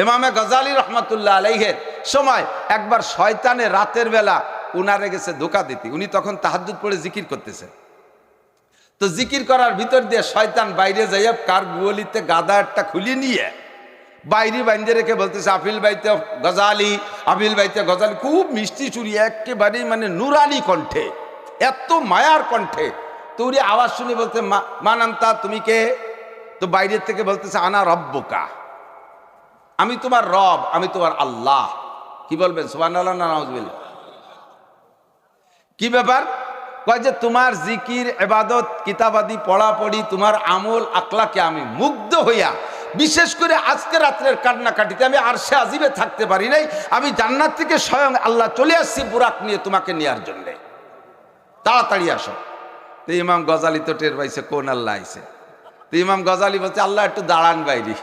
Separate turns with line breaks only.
ইমামে গজালি রহমাতুল্লাহ আলাইহের সময় একবার শয়তানে রাতের বেলা উনারে গেছে ধোঁকা দিতে। উনি তখন তাহাজ্জুদ পড়ে জিকির করতেছে। তো জিকির করার ভিতর দিয়ে শয়তান বাইরে যাইয়া কার গুয়ালিতে গাদা একটা খুলি নিয়ে বাইরে বাইন্দে রেখে বলতেছে আফিল বাইতে গজালি, আফিল বাইতে গজালি। খুব মিষ্টি চুরি, একেবারেই মানে নুরানি কণ্ঠে, এত মায়ার কণ্ঠে। তো উনি আওয়াজ শুনে বলতে মানান্তা, তুমি কে? তো বাইরের থেকে বলতেছে আনা রব্বুকা, আমি তোমার রব, আমি তোমার আল্লাহ। কি বলবেন সুবহানাল্লাহ না নাউজুবিল্লাহ? কি ব্যাপার? কয় যে তোমার জিকির, ইবাদত, কিতাবাদি পড়াপড়ি, তোমার আমল আকলাকে আমি মুগ্ধ হইয়া, বিশেষ করে আজকে রাত্রের কান্নাকাটিতে আমি আরশে আজিমে থাকতে পারি নাই। আমি জান্নাত থেকে স্বয়ং আল্লাহ চলে আসছি বুরাক নিয়ে তোমাকে নেওয়ার জন্যে, তাড়াতাড়ি আসো। তো ইমাম গজালি তো টের পাইছে কোন আল্লাহ আইছে। তো ইমাম গজালি বলছে আল্লাহ একটু দাঁড়ান বাইরে।